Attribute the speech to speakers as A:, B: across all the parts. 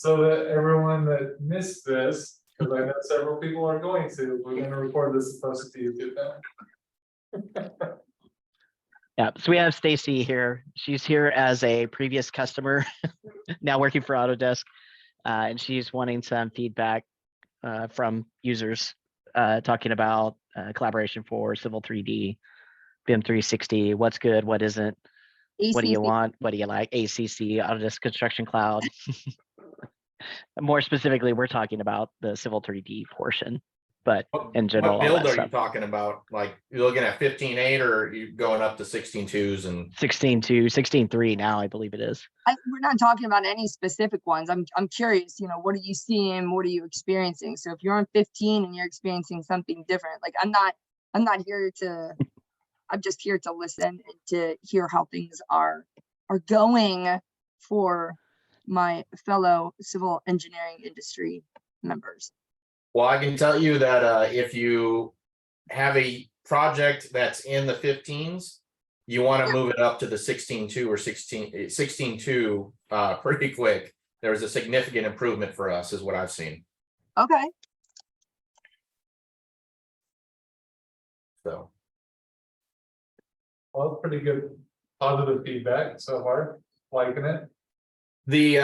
A: so that everyone that missed this, because I know several people are going to, we're going to record this and post it to YouTube now.
B: Yeah, so we have Stacy here. She's here as a previous customer, now working for Autodesk, and she's wanting some feedback from users talking about collaboration for Civil 3D, BIM 360, what's good, what isn't, what do you want, what do you like, ACC, Autodesk Construction Cloud. More specifically, we're talking about the Civil 3D portion, but in general,
C: what build
B: all that
C: are
B: stuff.
C: you talking about? Like you're looking at 15.8 or are you going up to 16.2s and
B: 16.2, 16.3 now, I believe it is.
D: We're not talking about any specific ones. I'm curious, you know, what are you seeing? What are you experiencing? So if you're on 15 and you're experiencing something different, like I'm not here to, I'm just here to listen and to hear how things are going for my fellow civil engineering industry members.
C: Well, I can tell you that if you have a project that's in the 15s, you want to move it up to the 16.2 or 16.2 pretty quick. There's a significant improvement for us is what I've seen.
D: Okay.
C: So,
A: Well, pretty good positive feedback so far. Liking it.
C: the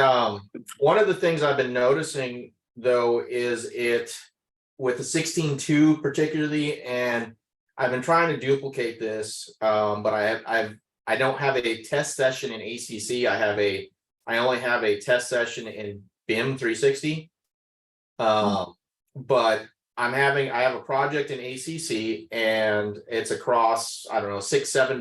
C: one of the things I've been noticing though is it with the 16.2 particularly, and I've been trying to duplicate this, but I don't have a test session in ACC. I only have a test session in BIM 360. But I have a project in ACC and it's across, I don't know, 6-7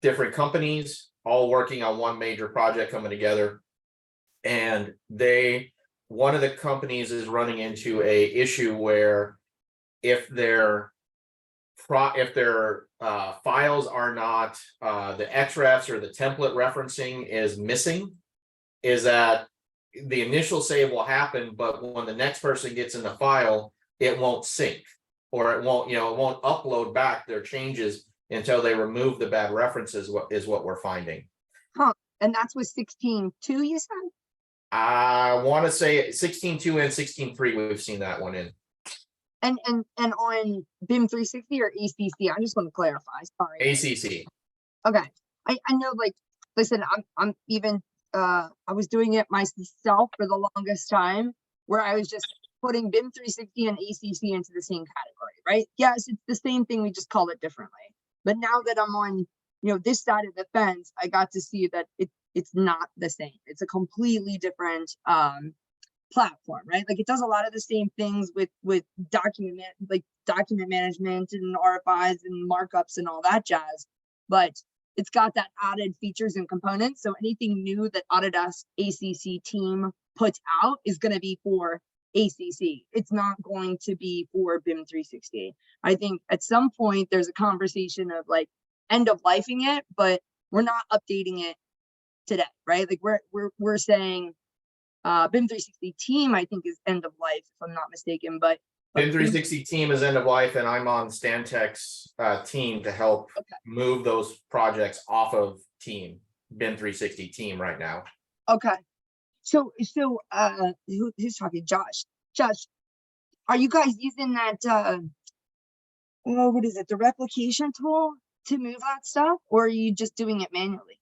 C: different companies all working on one major project coming together. And one of the companies is running into a issue where if their files are not the XREFs or the template referencing is missing, is that the initial save will happen, but when the next person gets in the file, it won't sync, or it won't upload back their changes until they remove the bad references. Is what we're finding.
D: Huh. And that's with 16.2, you said?
C: I want to say 16.2 and 16.3. We've seen that one in.
D: And on BIM 360 or ACC? I just want to clarify. Sorry.
C: ACC.
D: Okay. I know, like, listen, I'm even I was doing it myself for the longest time, where I was just putting BIM 360 and ACC into the same category, right? Yes, it's the same thing, we just call it differently. But now that I'm on, you know, this side of the fence, I got to see that it's not the same. It's a completely different platform, right? Like it does a lot of the same things with document management and RFIs and markups and all that jazz, but it's got that added features and components. So anything new that Autodesk ACC team puts out is going to be for ACC. It's not going to be for BIM 360. I think at some point there's a conversation of like end of lifing it, but we're not updating it today, right? Like we're saying BIM 360 team, I think, is end of life, if I'm not mistaken, but
C: BIM 360 team is end of life, and I'm on Stantec's team to help move those projects off of BIM 360 team right now.
D: Okay. So who's talking? Josh. Josh, are you guys using that what is it, the replication tool to move that stuff, or are you just doing it manually?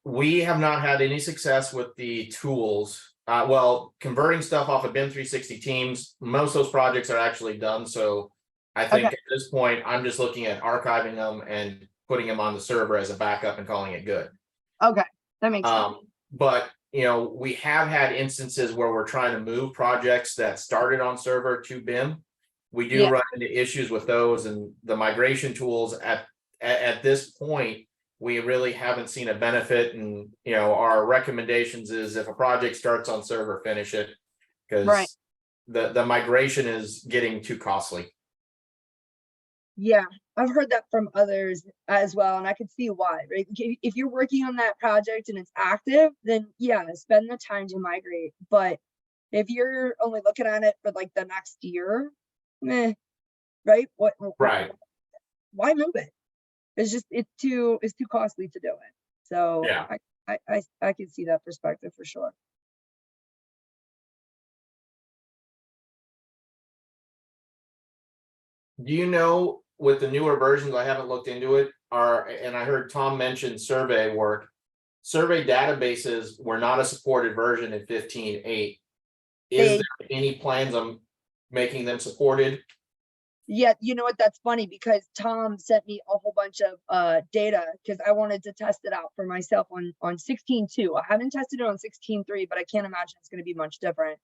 C: We have not had any success with the tools. Well, converting stuff off of BIM 360 teams, most of those projects are actually done. So I think at this point, I'm just looking at archiving them and putting them on the server as a backup and calling it good.
D: Okay, that makes sense.
C: But you know, we have had instances where we're trying to move projects that started on server to BIM. We do run into issues with those, and the migration tools at this point, we really haven't seen a benefit. And you know, our recommendations is if a project starts on server, finish it, because the migration is getting too costly.
D: Yeah, I've heard that from others as well, and I can see why, right? If you're working on that project and it's active, then yeah, spend the time to migrate. But if you're only looking at it for like the next year, right? Why move it? It's too costly to do it. So
C: yeah,
D: I can see that perspective for sure.
C: Do you know with the newer versions, I haven't looked into it, and I heard Tom mention survey work. Survey databases were not a supported version in 15.8. Is
D: They-
C: there any plans on making them supported?
D: Yeah, you know what? That's funny because Tom sent me a whole bunch of data because I wanted to test it out for myself on 16.2. I haven't tested it on 16.3, but I can't imagine it's going to be much different.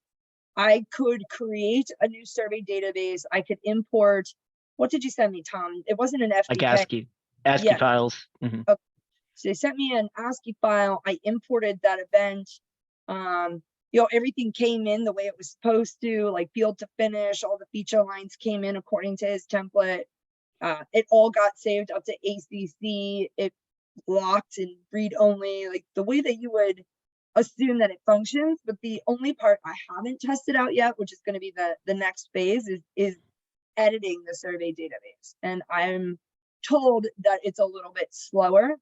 D: I could create a new survey database. I could import. What did you send me, Tom? It wasn't an FTP.
B: Like ASCII
D: Yeah.
B: files. Mhm.
D: So they sent me an ASCII file. I imported that event. Everything came in the way it was supposed to, like field to finish. All the feature lines came in according to his template. It all got saved up to ACC. It locked and read only, like the way that you would assume that it functions. But the only part I haven't tested out yet, which is going to be the next phase, is editing the survey database. And I'm told that it's a little bit slower,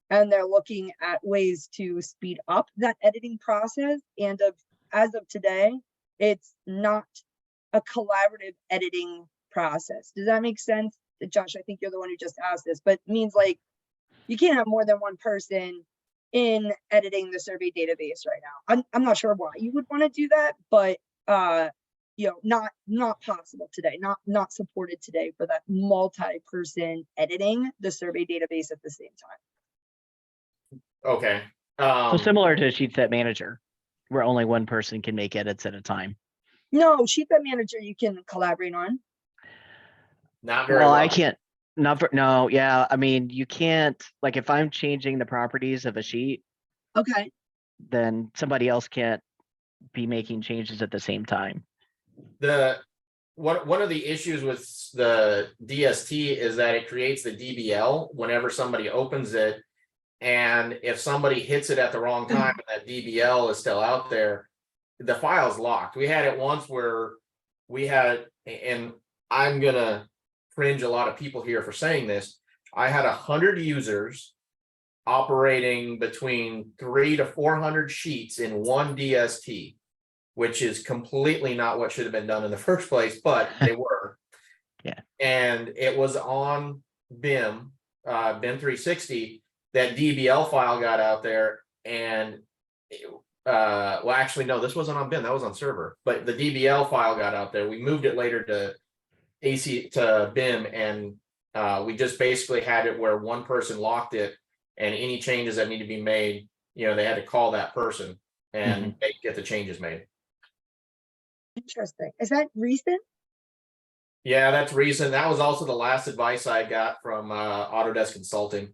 D: and they're looking at ways to speed up that editing process. And as of today, it's not a collaborative editing process. Does that make sense? Josh, I think you're the one who just asked this, but it means like you can't have more than one person in editing the survey database right now. I'm not sure why you would want to do that, but not possible today, not supported today for that multi-person editing the survey database at the same time.
C: Okay.
B: So similar to Sheet Set Manager, where only one person can make edits at a time.
D: No, Sheet Set Manager you can collaborate on.
C: Not very
B: Well,
C: well.
B: I can't. No, yeah. I mean, you can't. Like, if I'm changing the properties of a sheet,
D: Okay.
B: then somebody else can't be making changes at the same time.
C: One of the issues with the DST is that it creates the DBL whenever somebody opens it. And if somebody hits it at the wrong time, and that DBL is still out there, the file's locked. We had it once where we had, and I'm gonna cringe a lot of people here for saying this. I had 100 users operating between 300 to 400 sheets in one DST, which is completely not what should have been done in the first place, but they were.
B: Yeah.
C: And it was on BIM, BIM 360. That DBL file got out there, and well, actually, no, this wasn't on BIM, that was on server, but the DBL file got out there. We moved it later to BIM, and we just basically had it where one person locked it, and any changes that need to be made, they had to call that person and get the changes made.
D: Interesting. Is that recent?
C: Yeah, that's recent. That was also the last advice I got from Autodesk Consulting.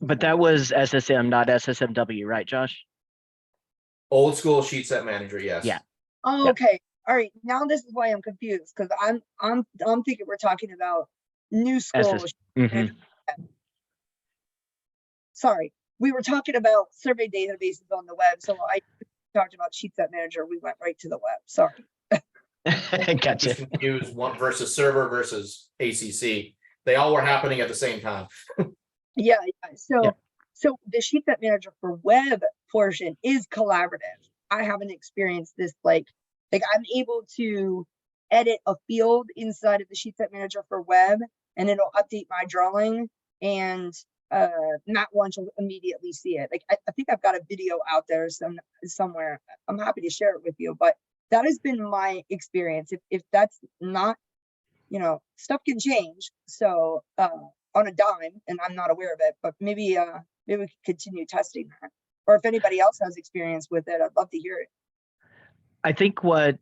B: But that was SSM, not SSMW, right, Josh?
C: Old school Sheet Set Manager, yes.
B: Yeah.
D: Oh,
B: Yeah.
D: okay. All right. Now this is why I'm confused, because I'm thinking we're talking about new school.
B: Mhm.
D: Sorry, we were talking about survey databases on the web, so I talked about Sheet Set Manager. We went right to the web. Sorry.
B: Gotcha.
C: Just confused one versus server versus ACC. They all were happening at the same time.
D: Yeah. So,
B: Yeah.
D: so the Sheet Set Manager for web portion is collaborative. I haven't experienced this like I'm able to edit a field inside of the Sheet Set Manager for web, and it'll update my drawing, and Matt Wunsch will immediately see it. Like I think I've got a video out there somewhere. I'm happy to share it with you, but that has been my experience. If that's not, stuff can change. So on a dime, and I'm not aware of it, but maybe we could continue testing that. Or if anybody else has experience with it, I'd love to hear it.
B: I think what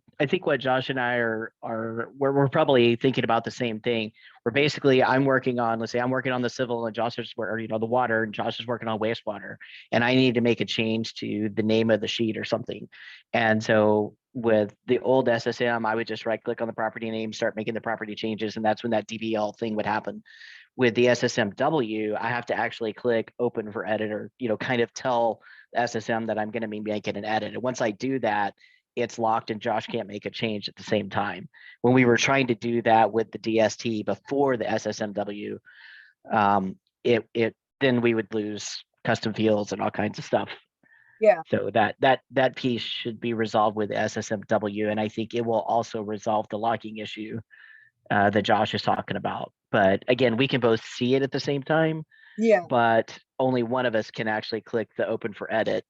B: Josh and I we're probably thinking about the same thing. We're basically, let's say I'm working on the civil and Josh is the water, and Josh is working on wastewater, and I need to make a change to the name of the sheet or something. And so with the old SSM, I would just right click on the property name, start making the property changes, and that's when that DBL thing would happen. With the SSMW, I have to actually click open for editor, kind of tell the SSM that I'm going to be making an edit. And once I do that, it's locked and Josh can't make a change at the same time. When we were trying to do that with the DST before the SSMW, then we would lose custom fields and all kinds of stuff.
D: Yeah.
B: So that piece should be resolved with SSMW, and I think it will also resolve the locking issue that Josh is talking about. But again, we can both see it at the same time,
D: Yeah.
B: but only one of us can actually click the open for edit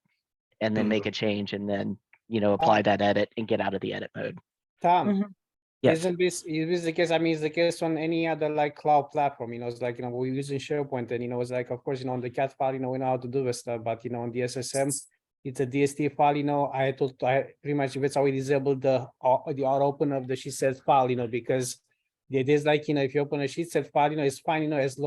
B: and then make a change and then, apply that edit and get out of the edit mode.
E: Tom,
D: Mhm.
B: Yes.
E: isn't this the case? I mean, it's the case on any other like cloud platform, it's like, we're using SharePoint and, it's like, of course, on the CAD file, we know how to do this stuff, but, on the SSM, it's a DST file, I pretty much, that's how we disable the auto open of the sheet set file, because it is like, if you open a sheet set file, it's fine, as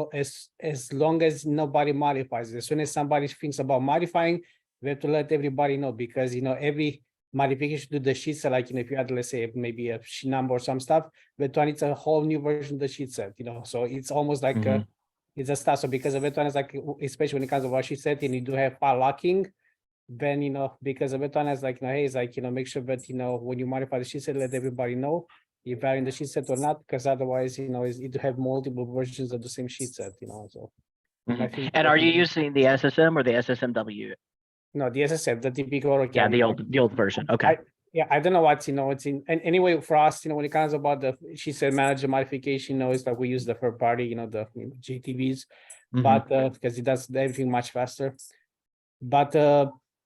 E: long as nobody modifies it. As soon as somebody thinks about modifying, we have to let everybody know, because, every modification to the sheet set, like, if you had, let's say, maybe a sheet number or some stuff, but it's a whole new version of the sheet set, so it's almost like it's a stuff. So because of it, is like, especially when it comes to what she said, and you do have file locking, then, because of it, is like, hey, it's like, make sure that, when you modify the sheet set, let everybody know if you're in the sheet set or not, because otherwise, you do have multiple versions of the same sheet set, so. I think
B: And are you using the SSM or the SSMW?
E: No, the SSM, the typical.
B: Yeah, the old version. Okay.
E: I don't know what's, it's in, and anyway, for us, when it comes about she said manager modification, it's like we use the third party, the JTVs, but because it does everything much faster. But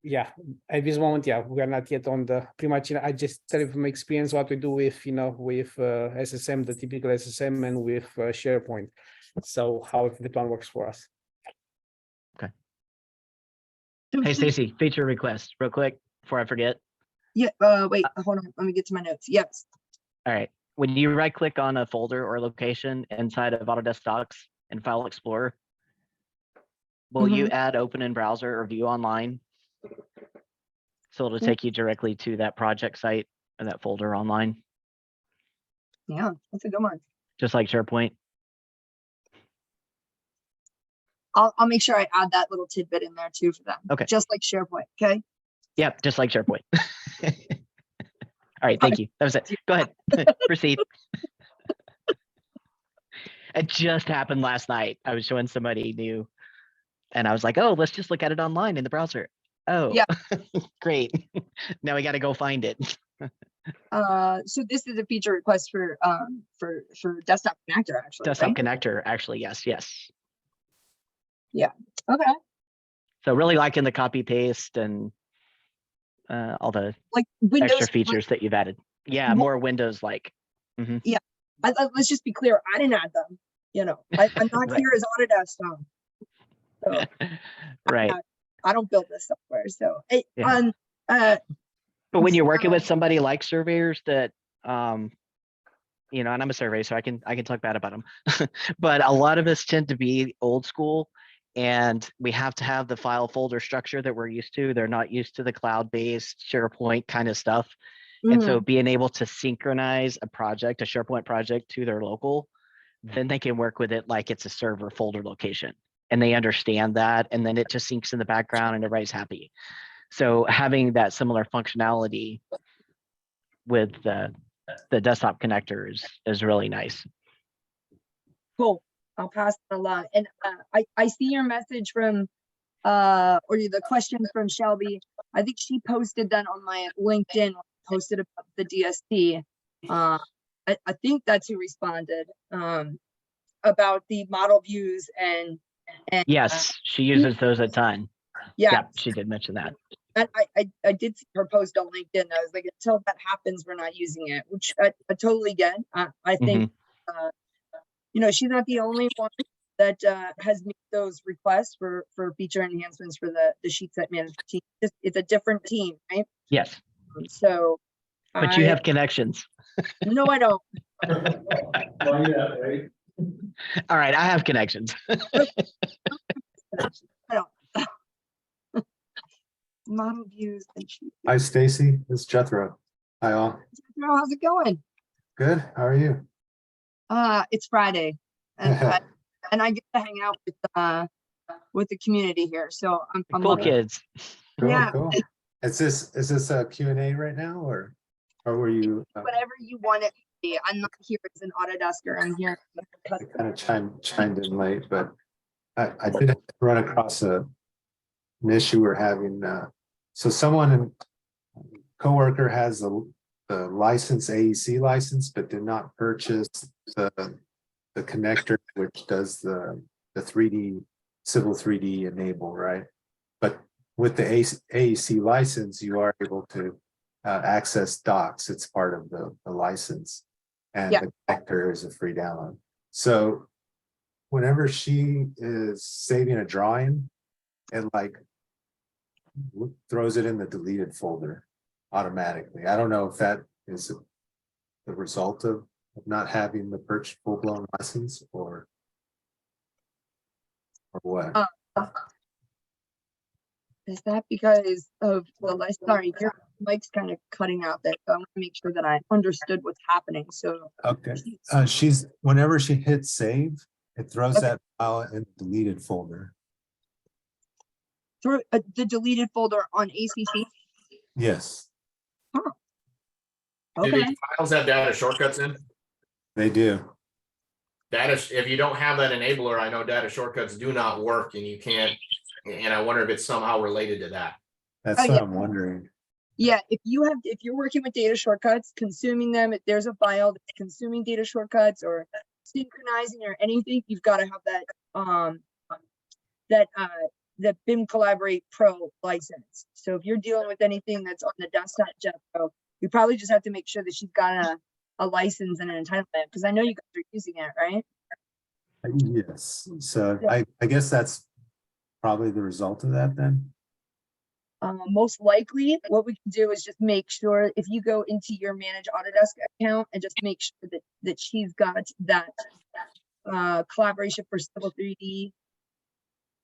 E: yeah, at this moment, we are not yet on the pretty much, I just tell you from experience what we do with, with SSM, the typical SSM, and with SharePoint. So how the plan works for us.
B: Hey, Stacy, feature request real quick before I forget.
D: Yeah, wait, hold on, let me get to my notes. Yes.
B: All right. When you right click on a folder or location inside of Autodesk Docs and File Explorer, will you add open in browser or view online? So it'll take you directly to that project site or that folder online,
D: Yeah, that's a good one.
B: just like SharePoint.
D: I'll make sure I add that little tidbit in there too for them.
B: Okay.
D: Just like SharePoint, okay?
B: Yep, just like SharePoint. All right, thank you. That was it. Go ahead. Proceed. It just happened last night. I was showing somebody new and I was like, oh, let's just look at it online in the browser. Oh,
D: Yeah.
B: Great. Now we got to go find it.
D: So this is a feature request for Desktop Connector, actually.
B: Desktop
D: right?
B: Connector, actually, yes.
D: Okay.
B: So really liking the copy paste and all the
D: Like Windows.
B: extra features that you've added. Yeah, more Windows like.
D: Let's just be clear. I didn't add them. I'm not
B: Right.
D: here as Autodesk. So
B: Right.
D: I don't build this software. So
B: Yeah. But when you're working with somebody like surveyors that, and I'm a surveyor, so I can talk bad about them. But a lot of us tend to be old school, and we have to have the file folder structure that we're used to. They're not used to the cloud-based SharePoint kind of stuff. And so being able to synchronize a SharePoint project to their local, then they can work with it like it's a server folder location. And they understand that, and then it just syncs in the background and everybody's happy. So having that similar functionality with the desktop connector is really nice.
D: cool. I'll pass it along. And I see your message from or the question from Shelby. I think she posted that on my LinkedIn, posted about the DST. I think that's who responded about the model views and
B: Yes, she uses those a ton.
D: yeah,
B: She did mention that.
D: and I did see her post on LinkedIn. I was like, until that happens, we're not using it, which I totally get. I think she's not the only one that has made those requests for feature enhancements for the sheet set management team. It's a different team, right?
B: Yes,
D: So
B: but you have connections.
D: No, I don't.
A: Well, yeah, right?
B: All right, I have connections.
D: I don't. Model views and sheet.
F: Hi, Stacy. It's Jethro. Hi, all.
D: How's it going?
F: Good. How are you?
D: It's Friday, and I get to hang out with the community here. So I'm
B: Cool
D: loving it.
B: kids.
F: Cool,
D: Yeah.
F: cool. Is this a Q&A right now, or were you?
D: Whatever you want it to be. I'm not here as an Autodesker. I'm here.
F: I kind of chimed in late, but I did run across a an issue we're having. So someone, coworker has the license, AEC license, but did not purchase the connector, which does the 3D, civil 3D enable, right? But with the AEC license, you are able to access docs. It's part of the license. And
D: Yeah.
F: the connector is a free download. So whenever she is saving a drawing, it like throws it in the deleted folder automatically. I don't know if that is the result of not having the full-blown license or what.
D: Is that because of the license? Sorry, your mic's kind of cutting out there. So I want to make sure that I understood what's happening. So
F: Okay, whenever she hits save, it throws
D: Okay.
F: that file in the deleted folder.
D: through the deleted folder on ACC.
F: Yes,
C: Do
D: Okay.
C: these files have data shortcuts in?
F: they do.
C: Data, if you don't have that enabler, I know data shortcuts do not work and you can't, and I wonder if it's somehow related to that.
F: That's
D: Oh,
F: what
D: yeah.
F: I'm wondering.
D: Yeah, if you're working with data shortcuts, consuming them, if there's a file that's consuming data shortcuts or synchronizing or anything, you've got to have the BIM Collaborate Pro license. So if you're dealing with anything that's on the desktop, Jeff Pro, you probably just have to make sure that she's got a license and an entitlement, because I know you guys are using it, right?
F: Yes, so
D: Yeah.
F: I guess that's probably the result of that then.
D: Most likely, what we can do is just make sure if you go into your Manage Autodesk account and just make sure that she's got that collaboration for Civil 3D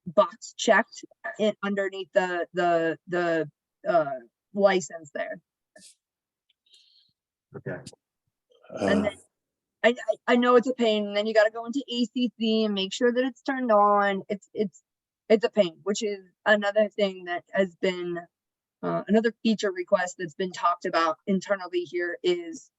D: box checked in underneath the license there.
F: Okay.
D: And then I know it's a pain, and then you got to go into ACC and make sure that it's turned on. It's a pain, which is another thing that has been another feature request that's been talked about internally here is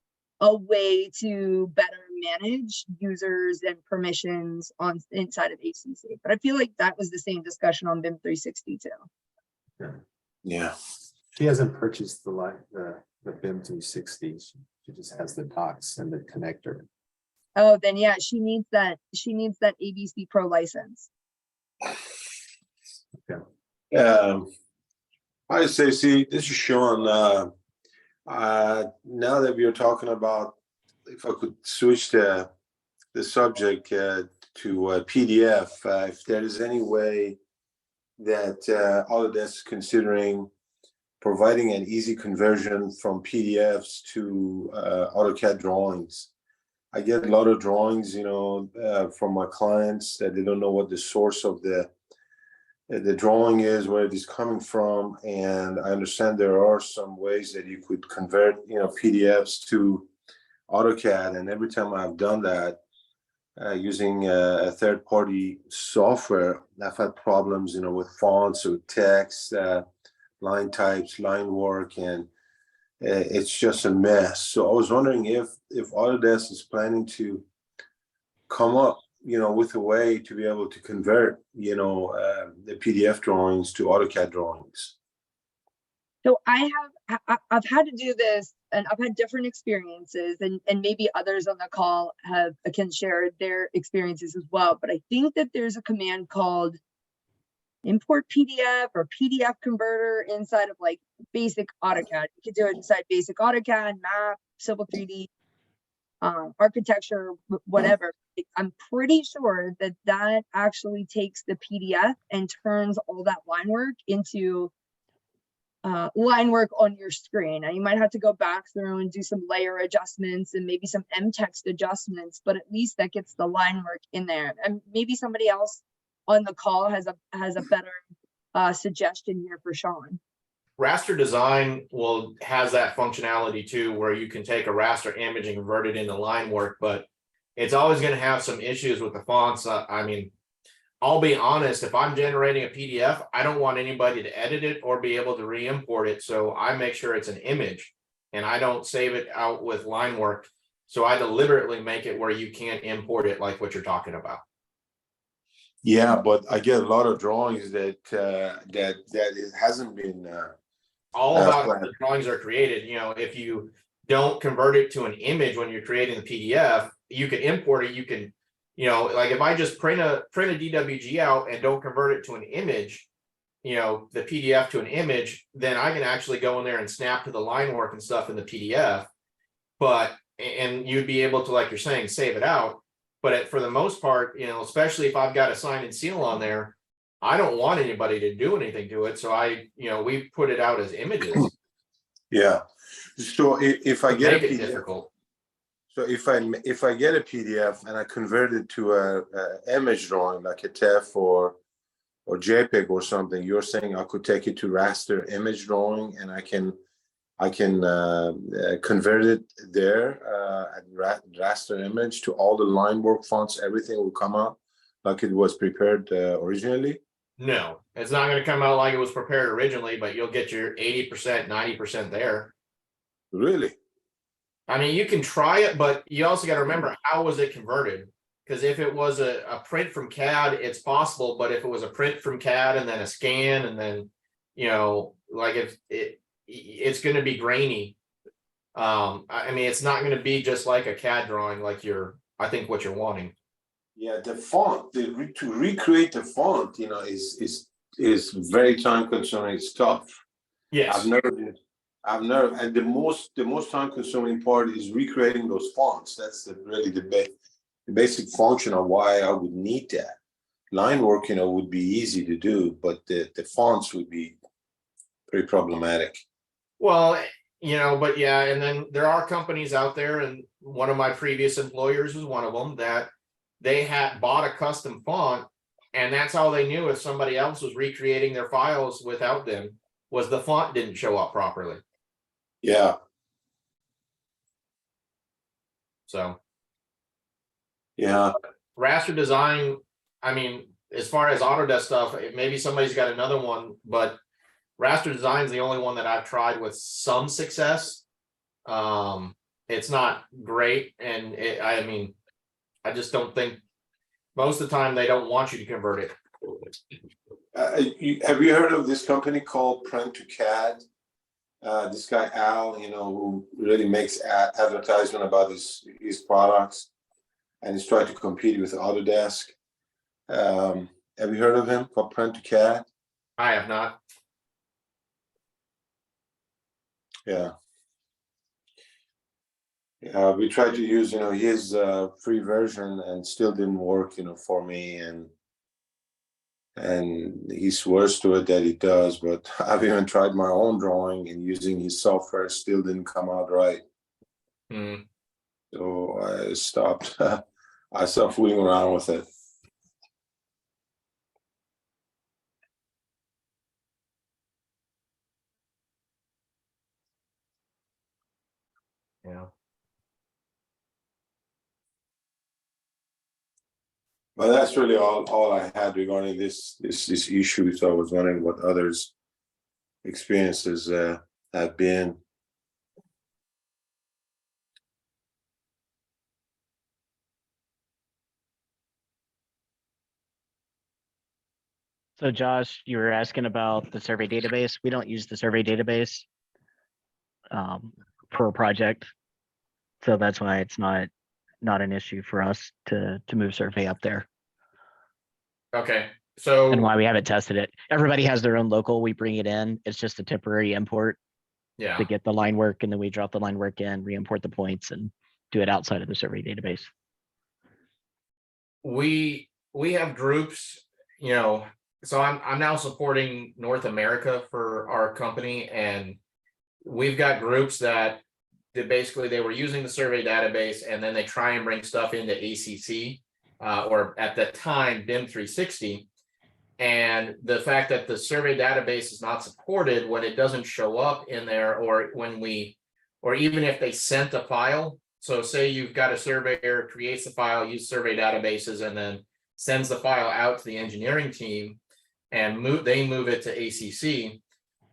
D: a way to better manage users and permissions on inside of ACC. But I feel like that was the same discussion on BIM 360 too.
G: Yeah.
F: She hasn't purchased the BIM 360. She just has the docs and the connector.
D: Oh, then yeah, she needs that ABC Pro license.
G: Hi, Stacy. This is Sean. Now that we are talking about, if I could switch the subject to PDF, if there is any way that Autodesk is considering providing an easy conversion from PDFs to AutoCAD drawings. I get a lot of drawings, from my clients that they don't know what the source of the drawing is, where it is coming from, and I understand there are some ways that you could convert, PDFs to AutoCAD, and every time I've done that using a third-party software, I've had problems, with fonts or text, line types, line work, and it's just a mess. So I was wondering if Autodesk is planning to come up, with a way to be able to convert, the PDF drawings to AutoCAD drawings.
D: So I've had to do this, and I've had different experiences, and maybe others on the call can share their experiences as well. But I think that there's a command called import PDF or PDF converter inside of like basic AutoCAD. You could do it inside basic AutoCAD, map, Civil 3D, architecture, whatever. I'm pretty sure that actually takes the PDF and turns all that line work into line work on your screen. Now you might have to go back through and do some layer adjustments and maybe some M-text adjustments, but at least that gets the line work in there. And maybe somebody else on the call has a better suggestion here for Sean.
C: Raster design has that functionality too, where you can take a raster image and convert it into line work, but it's always going to have some issues with the fonts. I mean, I'll be honest, if I'm generating a PDF, I don't want anybody to edit it or be able to re-import it. So I make sure it's an image and I don't save it out with line work. So I deliberately make it where you can't import it like what you're talking about.
G: Yeah, but I get a lot of drawings that it hasn't been.
C: All about how
G: flat.
C: the drawings are created, if you don't convert it to an image when you're creating the PDF, you can import it, you can, like if I just print a DWG out and don't convert it to an image, the PDF to an image, then I can actually go in there and snap to the line work and stuff in the PDF. But, and you'd be able to, like you're saying, save it out. But for the most part, especially if I've got a sign and seal on there, I don't want anybody to do anything to it. So we put it out as images.
G: Yeah. So if I
C: to
G: get a
C: make it
G: PDF,
C: difficult.
G: so if I get a PDF and I convert it to a image drawing like a TIFF or JPEG or something, you're saying I could take it to raster image drawing and I can convert it there raster image to all the line work fonts, everything will come out like it was prepared originally?
C: No, it's not going to come out like it was prepared originally, but you'll get your 80%, 90% there.
G: Really?
C: I mean, you can try it, but you also got to remember, how was it converted? Because if it was a print from CAD, it's possible, but if it was a print from CAD and then a scan and then, like if it's going to be grainy. I mean, it's not going to be just like a CAD drawing, like I think what you're wanting.
G: Yeah, the font, to recreate the font, is very time consuming. It's tough.
C: Yes.
G: I've never, and the most time consuming part is recreating those fonts. That's really the basic function of why I would need that. Line work, would be easy to do, but the fonts would be pretty problematic.
C: Well, but yeah, and then there are companies out there, and one of my previous employers was one of them, that they had bought a custom font, and that's how they knew if somebody else was recreating their files without them, was the font didn't show up properly.
G: Yeah.
C: So.
G: Yeah.
C: Raster design, I mean, as far as Autodesk stuff, maybe somebody's got another one, but raster design is the only one that I've tried with some success. It's not great, and I mean, I just don't think most of the time they don't want you to convert it.
G: Have you heard of this company called Print to CAD? This guy Al, who really makes advertisement about his products, and he's trying to compete with Autodesk. Have you heard of him, called Print to CAD?
C: I have not.
G: Yeah. Yeah, we tried to use, his free version and still didn't work, for me. And he swears to it that it does, but I've even tried my own drawing and using his software, still didn't come out right. So I stopped. I stopped fooling around with it.
C: Yeah.
G: But that's really all I had regarding this issue. So I was wondering what others' experiences have been.
B: So Josh, you were asking about the survey database. We don't use the survey database per project. So that's why it's not an issue for us to move survey up there,
C: Okay. So.
B: and why we haven't tested it. Everybody has their own local. We bring it in. It's just a temporary import
C: Yeah.
B: to get the line work, and then we drop the line work in, re-import the points, and do it outside of the survey database.
C: We have groups, so I'm now supporting North America for our company, and we've got groups that basically they were using the survey database, and then they try and bring stuff into ACC or at that time BIM 360. And the fact that the survey database is not supported, when it doesn't show up in there, or even if they sent a file. So say you've got a surveyor creates the file, use survey databases, and then sends the file out to the engineering team, and they move it to ACC.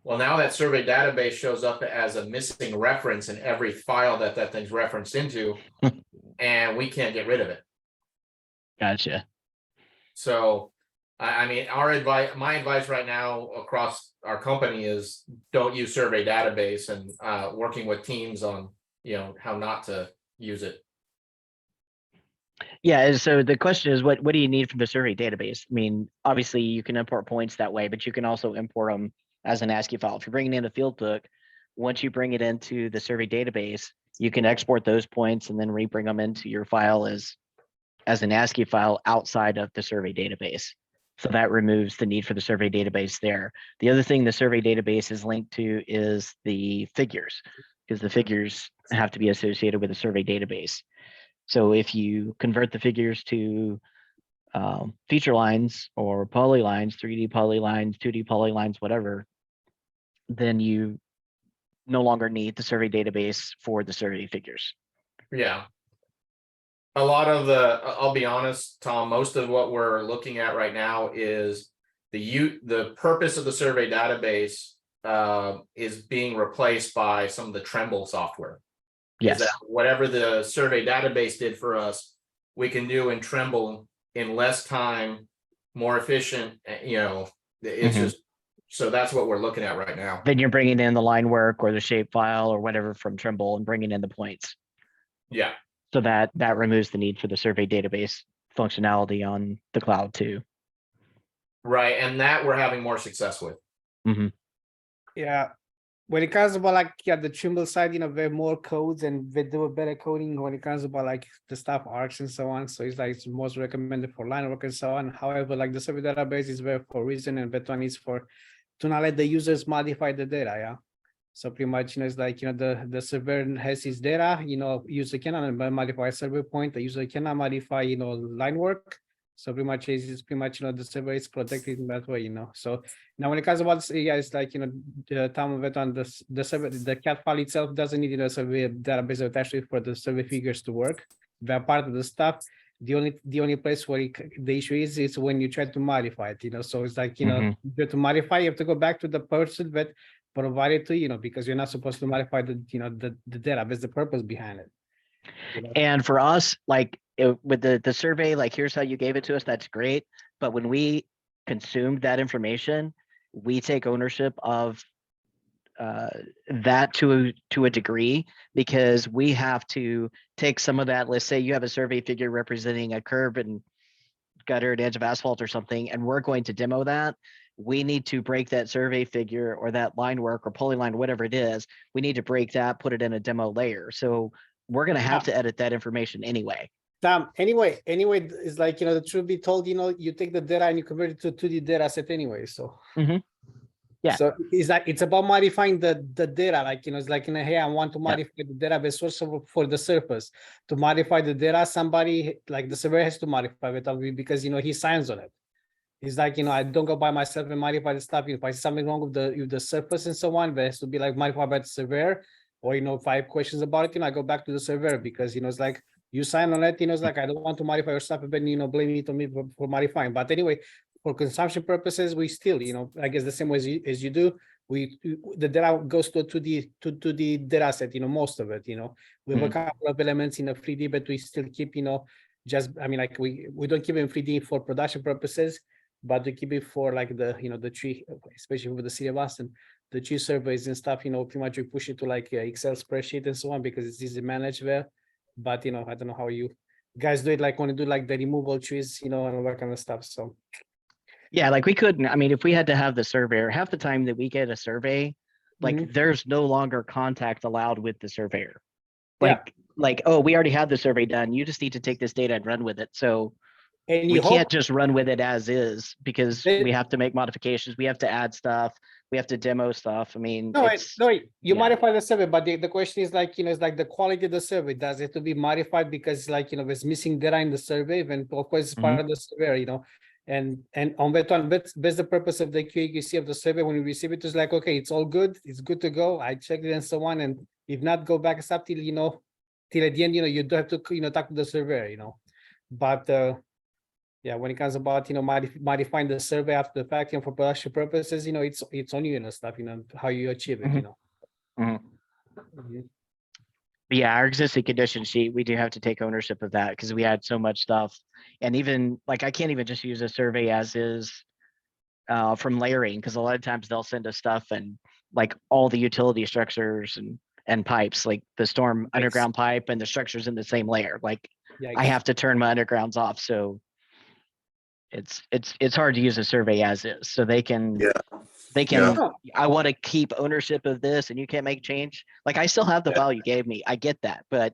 C: Well, now that survey database shows up as a missing reference in every file that thing's referenced into, and we can't get rid of it.
B: Gotcha.
C: So I mean, my advice right now across our company is don't use survey database and working with teams on, how not to use it.
B: Yeah, and so the question is, what do you need from the survey database? I mean, obviously you can import points that way, but you can also import them as an ASCII file. If you're bringing in a field book, once you bring it into the survey database, you can export those points and then re-bring them into your file as an ASCII file outside of the survey database. So that removes the need for the survey database there. The other thing the survey database is linked to is the figures, because the figures have to be associated with the survey database. So if you convert the figures to feature lines or polylines, 3D polylines, 2D polylines, whatever, then you no longer need the survey database for the survey figures.
C: Yeah. A lot of I'll be honest, Tom, most of what we're looking at right now is the purpose of the survey database is being replaced by some of the Tremble software.
B: Yes.
C: Is that whatever the survey database did for us, we can do in Tremble in less time, more efficient, it's just, so that's what we're looking at right now.
B: Then you're bringing in the line work or the shape file or whatever from Trimble and bringing in the points.
C: Yeah.
B: So that removes the need for the survey database functionality on the cloud too.
C: Right, and that we're having more success with.
E: Yeah. When it comes about the Trimble side, we have more codes and we do a better coding when it comes about the stuff arcs and so on. So it's most recommended for line work and so on. However, the survey database is very for reason, and that one is to not let the users modify the data. Yeah. So pretty much, it's the server has his data, user cannot modify survey point, the user cannot modify, line work. So pretty much it's pretty much, the server is protected in that way, So now when it comes about, it's the time of it on the server, the CAD file itself doesn't need a survey database actually for the survey figures to work. They're part of the stuff. The only place where the issue is when you try to modify it, so it's to modify, you have to go back to the person that provided to because you're not supposed to modify the the data. That's the purpose behind it.
B: And for us, with the survey, here's how you gave it to us, that's great. But when we consumed that information, we take ownership of that to a degree, because we have to take some of that. Let's say you have a survey figure representing a curb and gutter and edge of asphalt or something, and we're going to demo that. We need to break that survey figure or that line work or polyline, whatever it is. We need to break that, put it in a demo layer. So we're going to have to edit that information anyway.
E: Anyway, it's the truth be told, you take the data and you convert it to 2D data set anyway. So
B: Yeah.
E: So it's about modifying the data, it's hey, I want to modify the database source for the surface. To modify the data, somebody the surveyor has to modify it because he signs on it. It's I don't go by myself and modify the stuff. If I see something wrong with the surface and so on, but it has to be modified by the surveyor, or if I have questions about it, I go back to the surveyor because it's you sign on it, I don't want to modify your stuff, and then blame it on me for modifying. But anyway, for consumption purposes, we still, I guess the same way as you do, the data goes to the data set, most of it, we have a couple of elements in a 3D, but we still keep, just, we don't keep it in 3D for production purposes, but we keep it for the tree, especially with the city of Boston, the tree surveys and stuff, pretty much we push it to Excel spreadsheet and so on, because it's easy to manage there. But, I don't know how you guys do it, when you do the removal trees, and all that kind of stuff, so.
B: Yeah, we couldn't, if we had to have the surveyor, half the time that we get a survey, there's no longer contact allowed with the surveyor. Oh, we already had the survey done. You just need to take this data and run with it. So we can't just run with it as is, because we have to make modifications. We have to add stuff. We have to demo stuff.
E: You modify the survey, but the question is it's the quality of the survey. Does it have to be modified because it's missing data in the survey? Then of course it's part of the survey, and on that one, that's the purpose of the QAQC of the survey. When you receive it, it's okay, it's all good, it's good to go. I checked it and so on, and if not, go back and stop till till at the end, you don't have to talk to the surveyor, But yeah, when it comes about modifying the survey after the fact, for production purposes, it's on you and stuff, how you achieve it,
B: But yeah, our existing condition sheet, we do have to take ownership of that because we had so much stuff. And even like, I can't even just use a survey as is from layering, because a lot of times they'll send us stuff and like all the utility structures and pipes, like the storm underground pipe and the structures in the same layer. Like I have to turn my undergrounds off. So it's hard to use a survey as is. So they can
G: Yeah.
E: No,
B: I want to keep ownership of this and you can't make change. Like I still have the
G: Yeah.
B: file you gave me. I get that, but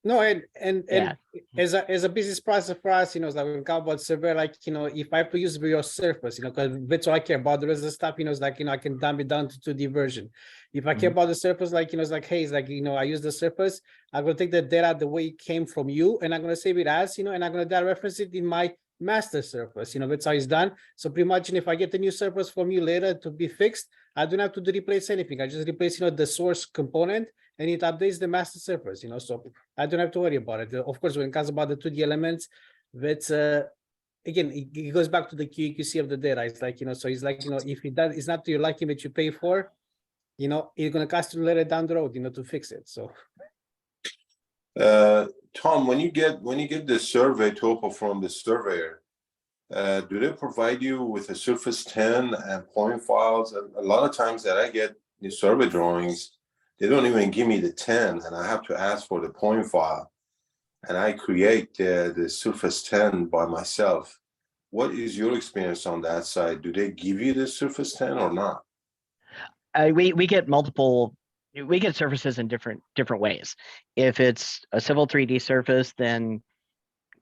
E: no, and
B: Yeah.
E: as a business process for us, it's like we talk about survey, like, if I use your surface, because that's all I care about. The rest of the stuff, it's like, I can dumb it down to 2D version. If I care about the surface, like, it's like, hey, it's like, I use the surface, I'm gonna take the data the way it came from you, and I'm gonna save it as, and I'm gonna reference it in my master surface, that's how it's done. So pretty much, if I get the new surface from you later to be fixed, I don't have to replace anything. I just replace, the source component, and it updates the master surface, so I don't have to worry about it. Of course, when it comes about the 2D elements, that's again, it goes back to the QC of the data. It's like, so it's like, if it's not to your liking that you pay for, it's gonna cost you later down the road, to fix it. So
G: Tom, when you get the survey topo from the surveyor, do they provide you with a surface 10 and point files? And a lot of times that I get the survey drawings, they don't even give me the 10, and I have to ask for the point file, and I create the surface 10 by myself. What is your experience on that side? Do they give you the surface 10 or not?
B: we get multiple, we get surfaces in different ways. If it's a civil 3D surface, then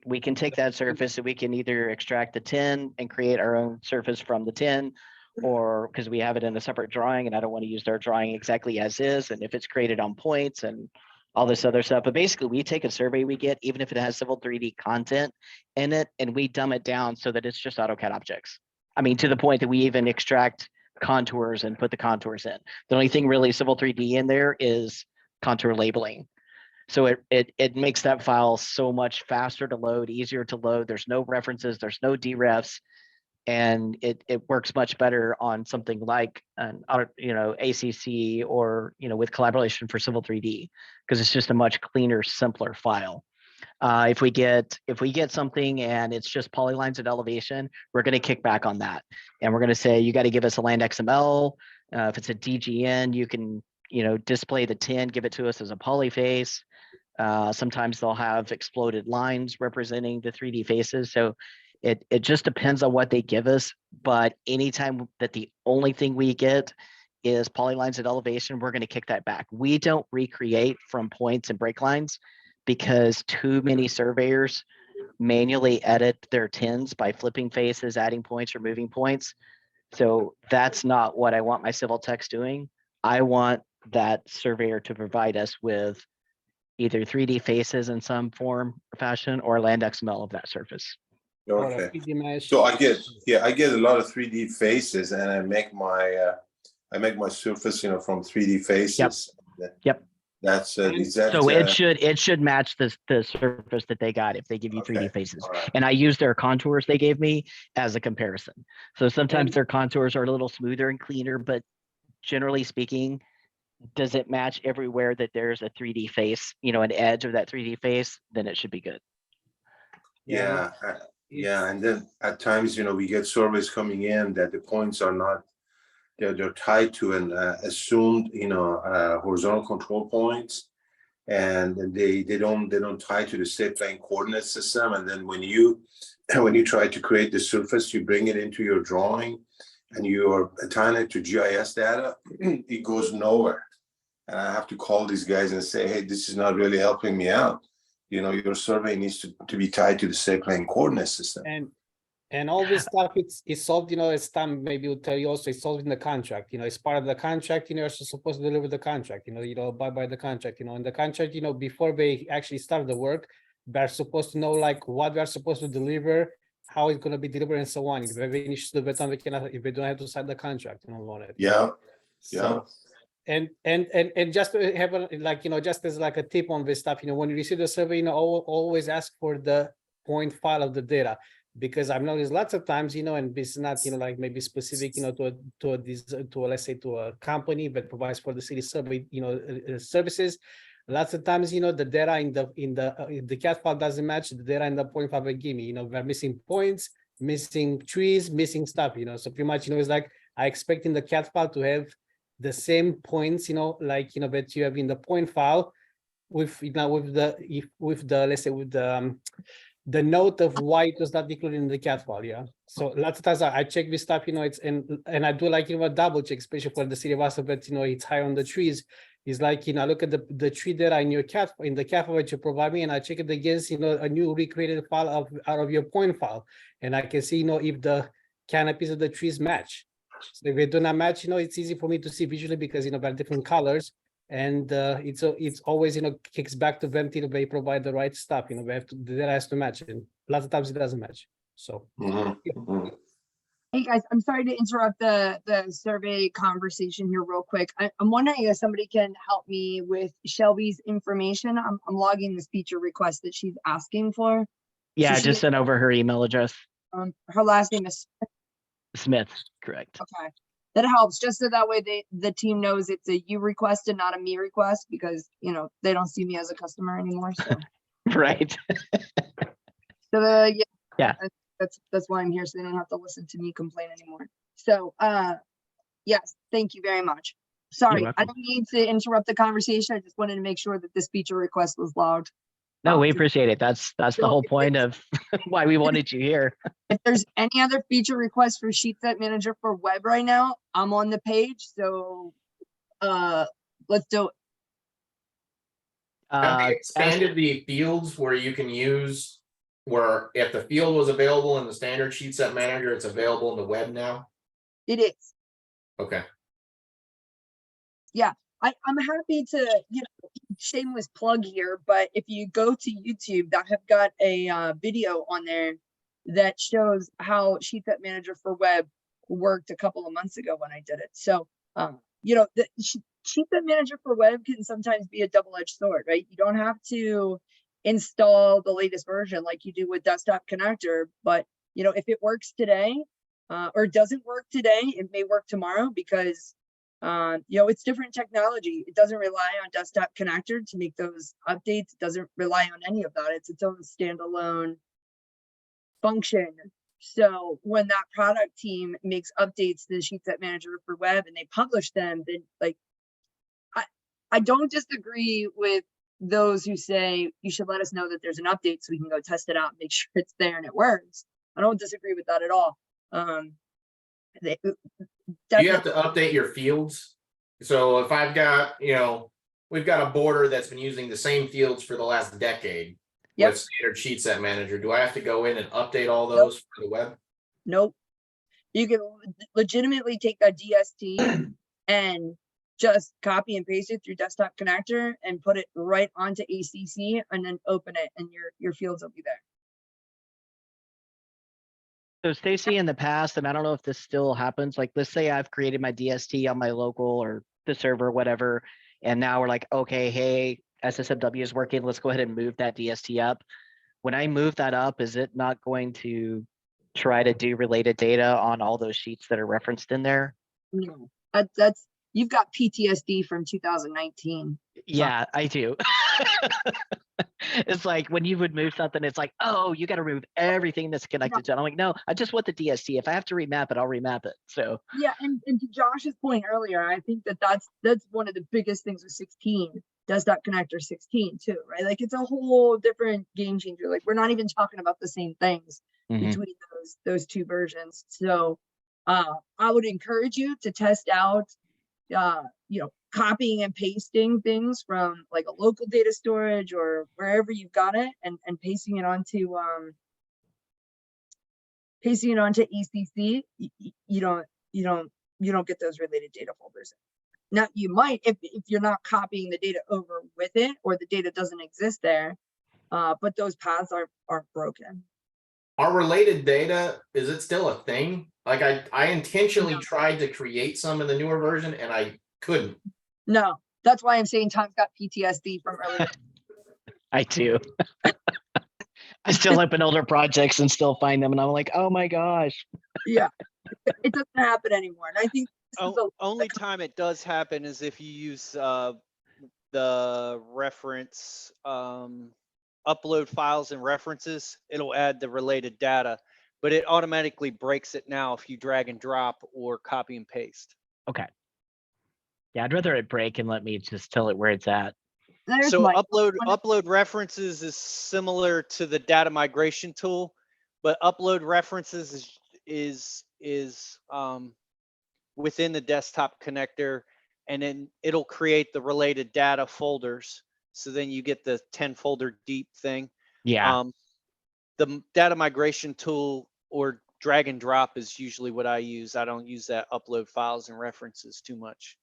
B: we can take that surface and we can either extract the 10 and create our own surface from the 10, or because we have it in a separate drawing and I don't want to use their drawing exactly as is. And if it's created on points and all this other stuff, but basically we take a survey we get, even if it has civil 3D content in it, and we dumb it down so that it's just AutoCAD objects. I mean, to the point that we even extract contours and put the contours in. The only thing really civil 3D in there is contour labeling. So it makes that file so much faster to load, easier to load. There's no references, there's no derefs, and it works much better on something like an ACC or with collaboration for civil 3D, because it's just a much cleaner, simpler file. If we get something and it's just polylines at elevation, we're going to kick back on that, and we're going to say you got to give us a land XML. If it's a DGN, you can display the 10, give it to us as a polyface. Sometimes they'll have exploded lines representing the 3D faces. So it just depends on what they give us. But anytime that the only thing we get is polylines at elevation, we're going to kick that back. We don't recreate from points and break lines because too many surveyors manually edit their 10s by flipping faces, adding points, removing points. So that's not what I want my civil techs doing. I want that surveyor to provide us with either 3D faces in some form or fashion or land XML of that surface.
E: or a
G: Okay.
E: 3D mesh.
G: So I get a lot of 3D faces, and I make my surface, from 3D faces.
B: Yep.
G: That's
B: So it should match the surface that they got if they give you 3D faces.
G: All right.
B: And I use their contours they gave me as a comparison. So sometimes their contours are a little smoother and cleaner, but generally speaking, does it match everywhere that there's a 3D face, an edge of that 3D face, then it should be good.
G: Yeah, and then at times, we get surveys coming in that the points are not, they're tied to an assumed, horizontal control points, and they don't tie to the state plane coordinate system. And then when you try to create the surface, you bring it into your drawing, and you are tying it to GIS data, it goes nowhere. And I have to call these guys and say, hey, this is not really helping me out. Your survey needs to be tied to the state plane coordinate system.
E: And all this stuff, it's solved, as Tom maybe will tell you also, it's solved in the contract, it's part of the contract, you're supposed to deliver the contract, abide by the contract, and the contract, before they actually start the work, they're supposed to know like what they're supposed to deliver, how it's going to be delivered, and so on. If they have any issues with it, if they don't have to sign the contract, on it.
G: Yeah.
E: So, and just to have just as like a tip on this stuff, when you receive the survey, always ask for the point file of the data, because I've noticed lots of times, and this is not, like maybe specific, to let's say to a company that provides for the city survey, services. lots of times, the data in the CAD file doesn't match the data in the point file they give me. We're missing points, missing trees, missing stuff. So pretty much, it's like I expect in the CAD file to have the same points, like that you have in the point file, with let's say with the note of why it was not included in the CAD file. Yeah. So lots of times I check this stuff, it's and I do like a double check, especially for the city of Vaasa, but it's high on the trees. It's like I look at the tree data in your CAD in the CAD file that you provide me, and I check it against a new recreated file out of your point file, and I can see if the canopies of the trees match. So if they do not match, it's easy for me to see visually because they're different colors. And it's always kicks back to them till they provide the right stuff. We have to, the data has to match, and lots of times it doesn't match. So
D: Hey guys, I'm sorry to interrupt the survey conversation here real quick. I'm wondering if somebody can help me with Shelby's information. I'm logging this feature request that she's asking for.
B: Yeah, I
D: she-
B: just sent over her email address.
D: Her last name is
B: Smith, correct.
D: okay. That helps, just so that way the team knows it's a you request and not a me request, because they don't see me as a customer anymore. So
B: Right. Yeah.
D: That's why I'm here, so they don't have to listen to me complain anymore. So yes, thank you very much. Sorry, I
B: welcome.
D: don't need to interrupt the conversation. I just wanted to make sure that this feature request was logged.
B: No, we appreciate it. That's the
D: So
B: whole
D: if
B: point
D: it's-
B: of why we wanted you here.
D: If there's any other feature requests for Sheet Set Manager for web right now, I'm on the page, so let's do it.
C: Have they
B: As-
C: expanded the fields where you can use, where if the field was available in the standard sheet set manager, it's available in the web now?
D: It is.
C: Okay,
D: I'm happy to, shameless plug here, but if you go to YouTube, I have got a video on there that shows how Sheet Set Manager for web worked a couple of months ago when I did it. So, the Sheet Set Manager for web can sometimes be a double-edged sword, right? You don't have to install the latest version like you do with Desktop Connector, but if it works today or doesn't work today, it may work tomorrow because it's different technology. It doesn't rely on Desktop Connector to make those updates. It doesn't rely on any of that. It's its own standalone function. So when that product team makes updates to the Sheet Set Manager for web and they publish them, then I don't disagree with those who say you should let us know that there's an update so we can go test it out and make sure it's there and it works. I don't disagree with that at all.
C: do you have to update your fields? So if I've got, we've got a border that's been using the same fields for the last decade.
D: Yep.
C: With standard sheet set manager, do I have to go in and update all those for the web?
D: Nope. You can legitimately take that DST and just copy and paste it through Desktop Connector and put it right onto ACC and then open it and your fields will be there.
B: So Stacy, in the past, and I don't know if this still happens, like let's say I've created my DST on my local or the server, whatever, and now we're like, okay, hey, SSMW is working, let's go ahead and move that DST up. When I move that up, is it not going to try to do related data on all those sheets that are referenced in there?
D: No, you've got PTSD from 2019.
B: Yeah, I do. It's like when you would move something, it's like, oh, you got to remove everything that's connected to it. I'm like, no, I just want the DST. If I have to remap it, I'll remap it. So
D: Yeah, and to Josh's point earlier, I think that's one of the biggest things with 16, Desktop Connector 16 too, right? Like it's a whole different game changer. Like we're not even talking about the same things between those two versions. So I would encourage you to test out copying and pasting things from like a local data storage or wherever you've got it and pasting it onto ECC. You don't get those related data folders. Now you might if you're not copying the data over with it or the data doesn't exist there, but those paths aren't broken.
C: Are related data, is it still a thing? Like I intentionally
D: No.
C: tried to create some in the newer version and I couldn't.
D: No, that's why I'm saying Tom's got PTSD from earlier.
B: I do. I still open older projects and still find them, and I'm like, oh my gosh.
D: Yeah, it doesn't happen anymore. And I think this is
H: Only time it does happen is if you use the reference, upload files and references, it'll add the related data, but it automatically breaks it now if you drag and drop or copy and paste.
B: Okay. Yeah, I'd rather it break and let me just tell it where it's at.
D: There's
H: So
D: my
H: upload references is similar to the data migration tool, but upload references is within the desktop connector, and then it'll create the related data folders. So then you get the 10 folder deep thing.
B: Yeah.
H: The data migration tool or drag and drop is usually what I use. I don't use that upload files and references too much.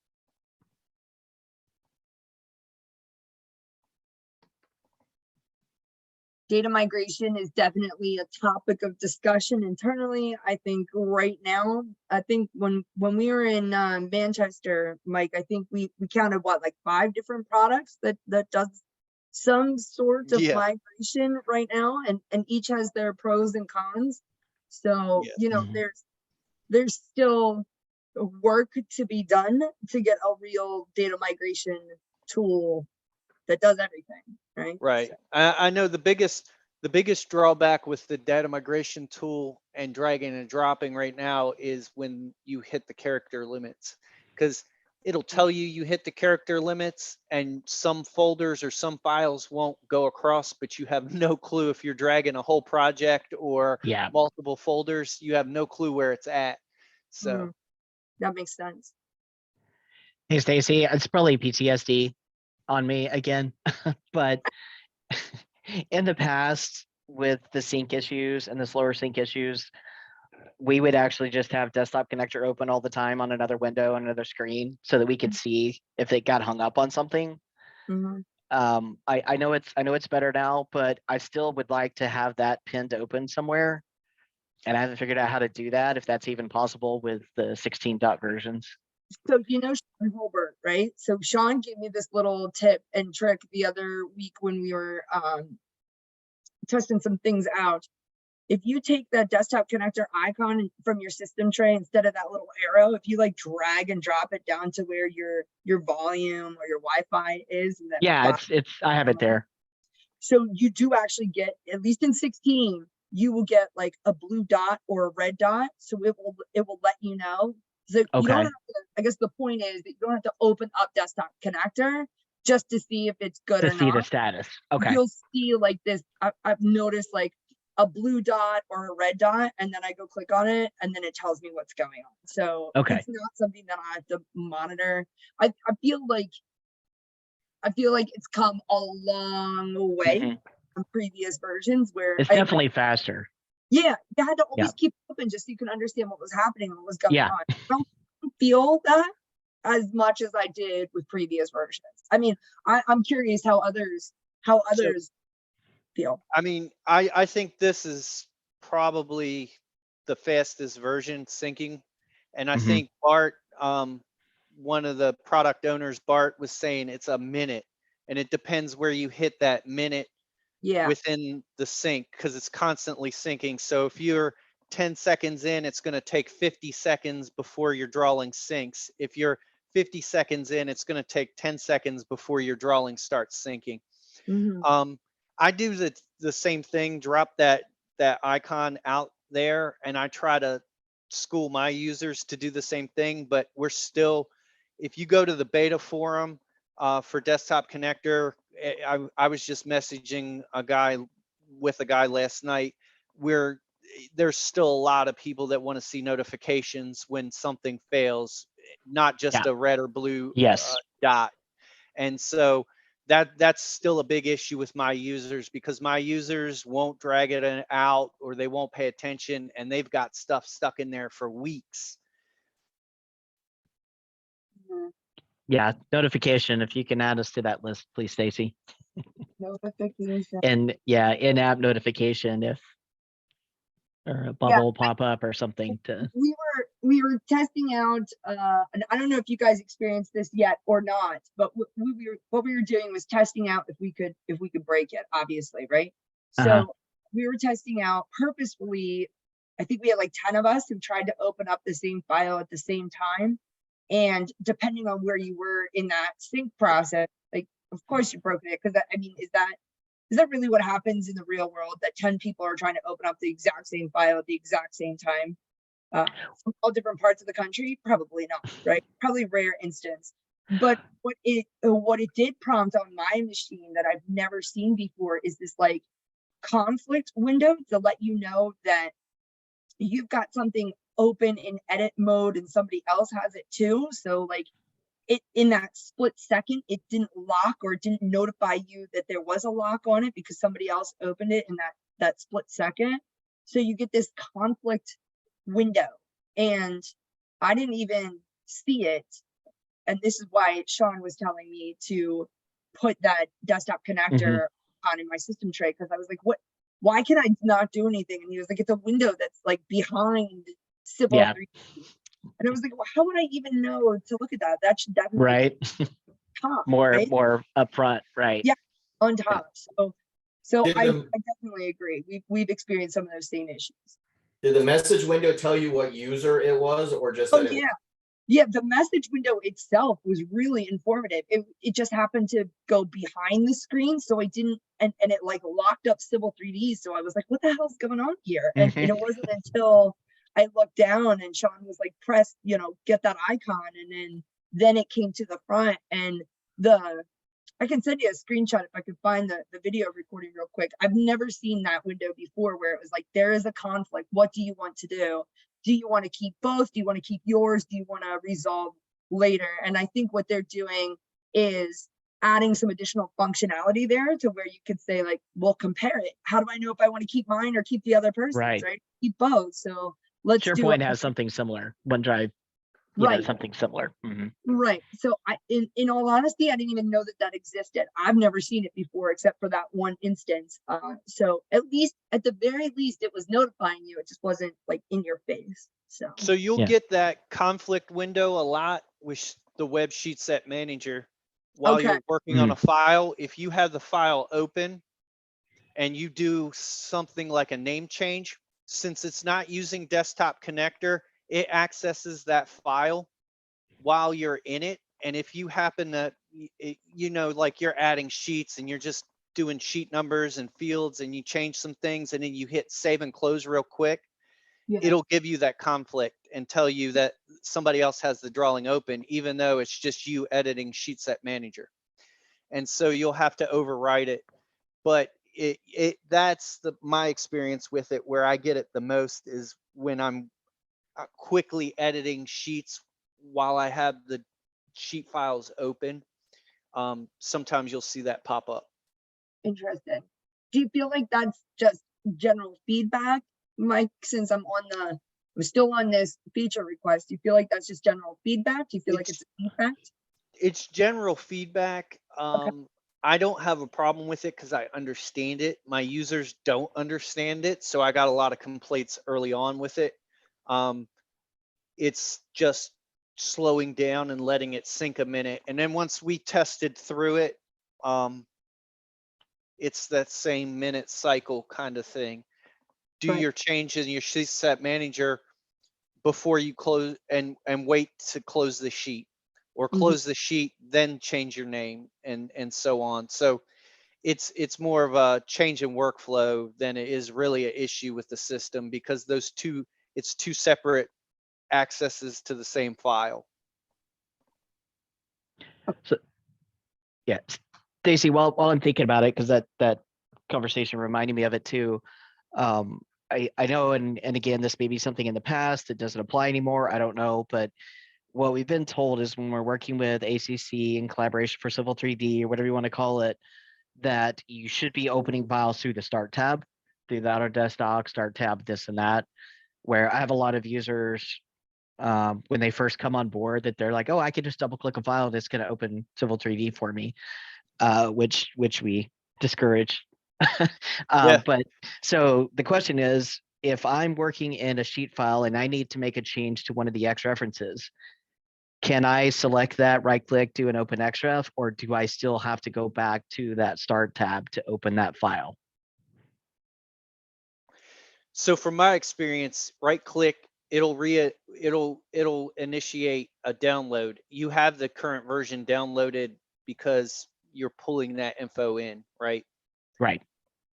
D: data migration is definitely a topic of discussion internally. I think right now, I think when we were in Manchester, Mike, I think we counted what, like 5 different products that does some sort of
H: Yeah.
D: migration right now, and each has their pros and cons. So,
H: Yeah.
D: you know,
B: Mhm.
D: there's still work to be done to get a real data migration tool that does everything, right?
H: Right. I know the biggest drawback with the data migration tool and dragging and dropping right now is when you hit the character limits, because it'll tell you hit the character limits and some folders or some files won't go across, but you have no clue if you're dragging a whole project or
B: Yeah.
H: multiple folders, you have no clue where it's at. So
D: Mhm. That makes sense.
B: Hey, Stacy, it's probably PTSD on me again, but in the past with the sync issues and the slower sync issues, we would actually just have desktop connector open all the time on another window on another screen so that we could see if it got hung up on something.
D: Mhm.
B: I know it's better now, but I still would like to have that pinned open somewhere. And I haven't figured out how to do that, if that's even possible with the 16 dot versions.
D: So you know Sean Holbert, right? So Sean gave me this little tip and trick the other week when we were testing some things out. If you take that desktop connector icon from your system tray instead of that little arrow, if you like drag and drop it down to where your volume or your Wi-Fi is, and
B: Yeah, I have it there.
D: so you do actually get, at least in 16, you will get like a blue dot or a red dot. So it will let you know. So you don't
B: Okay.
D: have to, I guess the point is that you don't have to open up desktop connector just to see if it's good
B: To
D: or
B: see the
D: not.
B: status. Okay.
D: You'll see like this, I've noticed like a blue dot or a red dot, and then I go click on it and then it tells me what's going on. So
B: Okay.
D: it's not something that I have to monitor. I feel like it's come a long way
B: Mhm.
D: from previous versions where
B: It's definitely faster.
D: yeah, you had to always
B: Yeah.
D: keep it open just so you can understand what was happening and what was going
B: Yeah.
D: on. I don't feel that as much as I did with previous versions. I mean, I'm curious how others feel.
H: I mean, I think this is probably the fastest version syncing. And I
B: Mhm.
H: think Bart, one of the product owners, Bart, was saying it's a minute, and it depends where you hit that minute
D: Yeah.
H: within the sync, because it's constantly syncing. So if you're 10 seconds in, it's going to take 50 seconds before your drawing syncs. If you're 50 seconds in, it's going to take 10 seconds before your drawing starts syncing.
D: Mhm.
H: I do the same thing, drop that icon out there, and I try to school my users to do the same thing, but we're still, if you go to the beta forum for desktop connector, I was just messaging a guy last night where there's still a lot of people that want to see notifications when something fails, not just
B: Yeah.
H: a red or blue
B: Yes.
H: dot. And so that's still a big issue with my users, because my users won't drag it out or they won't pay attention, and they've got stuff stuck in there for weeks.
D: Mhm.
B: Yeah. Notification. If you can add us to that list, please, Stacy.
D: Notification.
B: And yeah, in-app notification if or a bubble will pop up or something to.
D: We were testing out and I don't know if you guys experienced this yet or not, but what we were doing was testing out if we could break it, obviously, right?
B: Uh-huh.
D: So we were testing out purposefully. I think we had like 10 of us who tried to open up the same file at the same time, and depending on where you were in that sync process, like of course you broke it, because I mean, is that really what happens in the real world? That 10 people are trying to open up the exact same file at the exact same time? From all different parts of the country? Probably not, right? Probably rare instance. But what it did prompt on my machine that I've never seen before is this like conflict window to let you know that you've got something open in edit mode and somebody else has it too. So like it in that split second, it didn't lock or it didn't notify you that there was a lock on it because somebody else opened it in that split second. So you get this conflict window, and I didn't even see it. And this is why Sean was telling me to put that desktop connector on in my system tray, because I was like, why can I not do anything? And he was like, it's a window that's like behind Civil 3D. And I was like, well, how would I even know to look at that? That should definitely
B: Right.
D: be top,
B: More
D: right?
B: upfront, right?
D: Yeah, on top. So
C: Did
D: I
C: the-
D: definitely agree. We've experienced some of those same issues.
C: Did the message window tell you what user it was, or just
D: Oh
C: that it?
D: yeah. Yeah, the message window itself was really informative. It just happened to go behind the screen, so I didn't, and it like locked up Civil 3D. So I was like, what the hell's going on here? And it wasn't until I looked down and Sean was like, press, get that icon, and then it came to the front. And I can send you a screenshot if I could find the video recording real quick. I've never seen that window before where it was like, there is a conflict. What do you want to do? Do you want to keep both? Do you want to keep yours? Do you want to resolve later? And I think what they're doing is adding some additional functionality there to where you could say like, well, compare it. How do I know if I want to keep mine or keep the other person's, right? Keep both. So let's do
B: SharePoint
D: it.
B: has something similar. OneDrive,
D: Right.
B: something similar.
D: Right. So in all honesty, I didn't even know that existed. I've never seen it before, except for that one instance. So at the very least, it was notifying you. It just wasn't like in your face.
H: So you'll
B: Yeah.
H: get that conflict window a lot with the web sheet set manager while
D: Okay.
H: you're working on a file. If you have the file open and you do something like a name change, since it's not using desktop connector, it accesses that file while you're in it. And if you happen to, like you're adding sheets and you're just doing sheet numbers and fields and you change some things and then you hit save and close real quick, it'll give you that conflict and tell you that somebody else has the drawing open, even though it's just you editing sheet set manager. And so you'll have to override it. But that's my experience with it. Where I get it the most is when I'm quickly editing sheets while I have the sheet files open. Sometimes you'll see that pop up.
D: Interesting. Do you feel like that's just general feedback, Mike, since I'm still on this feature request? Do you feel like that's just general feedback? Do you feel like it's a defect?
H: It's general feedback. I don't have a problem with it because I understand it. My users don't understand it. So I got a lot of complaints early on with it. It's just slowing down and letting it sink a minute. And then once we tested through it, it's that same minute cycle kind of thing. Do your changes in your sheet set manager before you close and wait to close the sheet, or close the sheet, then change your name and so on. So it's more of a change in workflow than it is really an issue with the system, because it's two separate accesses to the same file.
B: So, yeah, Stacy, while I'm thinking about it, because that conversation reminded me of it too. I know, and again, this may be something in the past that doesn't apply anymore. I don't know, but what we've been told is when we're working with ACC in collaboration for Civil 3D or whatever you want to call it, that you should be opening files through the Start tab, through the Autodesk Doc, Start tab, this and that. Where I have a lot of users when they first come on board that they're like, oh, I can just double click a file and it's going to open Civil 3D for me, which we discourage. But so the question is, if I'm working in a sheet file and I need to make a change to one of the X references, can I select that, right click, do an open XREF, or do I still have to go back to that Start tab to open that file?
H: So from my experience, right click, it'll initiate a download. You have the current version downloaded because you're pulling that info in, right?
B: Right.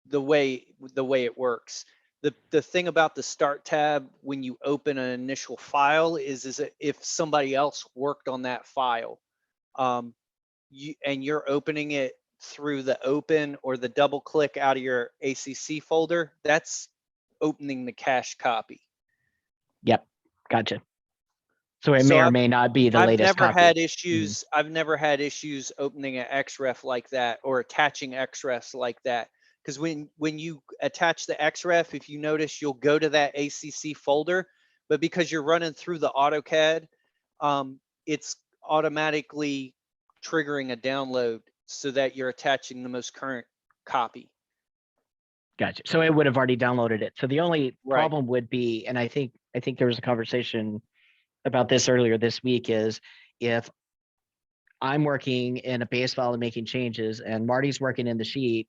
H: The way it works. The thing about the start tab when you open an initial file is that if somebody else worked on that file, you're opening it through the open or the double click out of your ACC folder, that's opening the cache copy.
B: Yep. Gotcha. So it
H: So
B: may or may not be the
H: I've
B: latest
H: never
B: copy.
H: had issues. I've never had issues opening an XREF like that or attaching XREFs like that. Because when you attach the XREF, if you notice, you'll go to that ACC folder, but because you're running through the AutoCAD, it's automatically triggering a download so that you're attaching the most current copy.
B: Gotcha. So it would have already downloaded it. So the only
H: Right.
B: problem would be, and I think there was a conversation about this earlier this week, is if I'm working in a base file and making changes and Marty's working in the sheet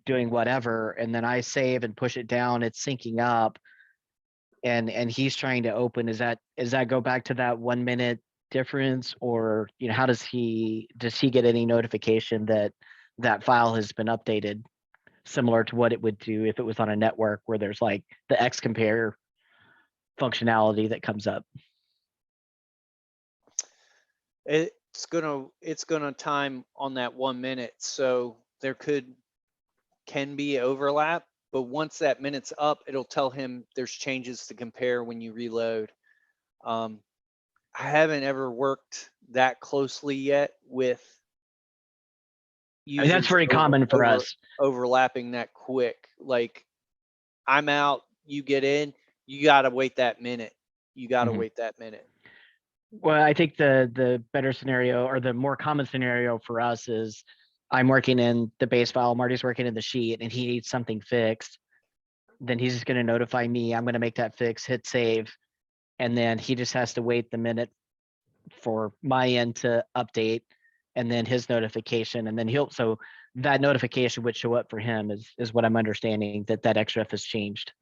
B: doing whatever, and then I save and push it down, it's syncing up and he's trying to open, is that go back to that 1 minute difference, or, you know, how does he get any notification that that file has been updated, similar to what it would do if it was on a network where there's like the X compare functionality that comes up?
H: It's gonna time on that 1 minute, so there can be overlap, but once that minute's up, it'll tell him there's changes to compare when you reload. I haven't ever worked that closely yet with
B: I mean, that's
H: users
B: very common for us.
H: overlapping that quick. Like, I'm out, you get in, you gotta wait that minute. You gotta
B: Mhm.
H: wait that minute.
B: Well, I think the better scenario, or the more common scenario for us, is I'm working in the base file, Marty's working in the sheet, and he needs something fixed. Then he's just going to notify me. I'm going to make that fix, hit save, and then he just has to wait the minute for my end to update, and then his notification, and then so that notification would show up for him, is what I'm understanding, that XREF has changed,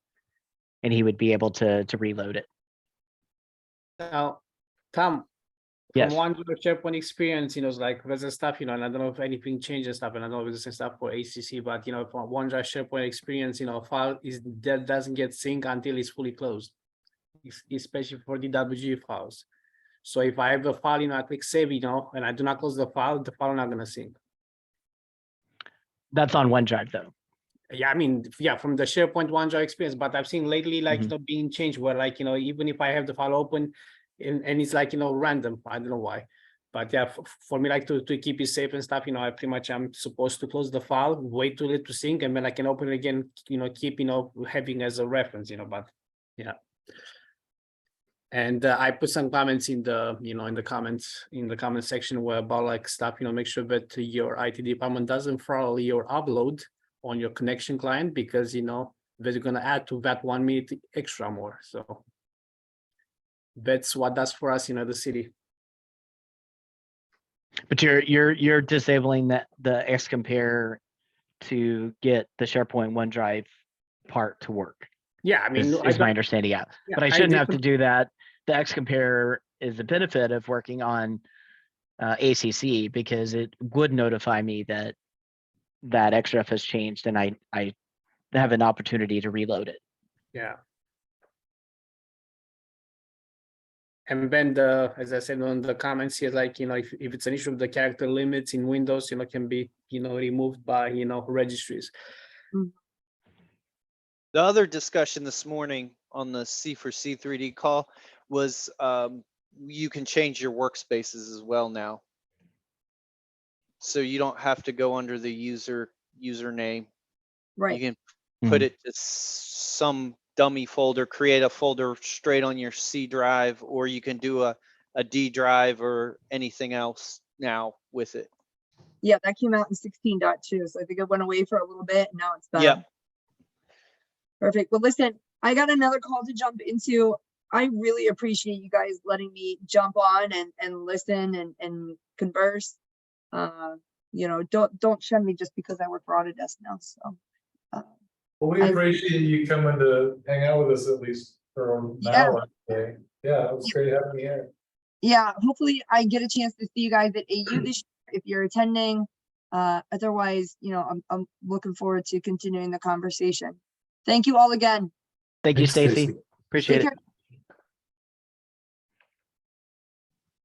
B: and he would be able to reload it.
E: Now, Tom, from
B: Yes.
E: one SharePoint experience, it's like there's stuff, and I don't know if anything changes stuff, and I don't know if there's stuff for ACC, but from OneDrive SharePoint experience, file that doesn't get synced until it's fully closed, especially for DWG files. So if I have a file, I click save, and I do not close the file not gonna sync.
B: That's on OneDrive though.
E: Yeah, I mean, yeah, from the SharePoint OneDrive experience, but I've seen lately, like,
B: Mhm.
E: being changed where, like, even if I have the file open and it's like, random, I don't know why. But yeah, for me, like to keep it safe and stuff, I pretty much I'm supposed to close the file, wait till it to sync, and then I can open it again, keep, having as a reference, but yeah. And I put some comments in the, in the comment section where about like stuff, make sure that your IT department doesn't throttle your upload on your connection client, because they're gonna add to that 1 minute extra more. So that's what that's for us, the city.
B: But you're disabling the X compare to get the SharePoint OneDrive part to work.
E: Yeah, I mean,
B: is my understanding. Yeah, but I shouldn't have to do that. The X compare is the benefit of working on ACC, because it would notify me that XREF has changed, and I have an opportunity to reload it.
E: Yeah. And then as I said on the comments here, like, if it's an issue of the character limits in Windows, can be, removed by, registries.
H: The other discussion this morning on the C4C 3D call was you can change your workspaces as well now. So you don't have to go under the username.
D: Right.
H: You can put it to some dummy folder, create a folder straight on your C drive, or you can do a D drive or anything else now with it.
D: Yeah, that came out in 16.2. So I think it went away for a little bit. And now it's done.
H: Yep.
D: Perfect. Well, listen, I got another call to jump into. I really appreciate you guys letting me jump on and listen and converse. Don't shun me just because I work for Autodesk now. So
A: Well, we appreciate you coming to hang out with us at least for an hour today. Yeah, it was great having you here.
D: Yeah, hopefully I get a chance to see you guys at AU this year if you're attending. Otherwise, you know, I'm looking forward to continuing the conversation. Thank you all again.
B: Thank you,
F: Thanks,
B: Stacy. Appreciate
D: Take
B: it.
D: care.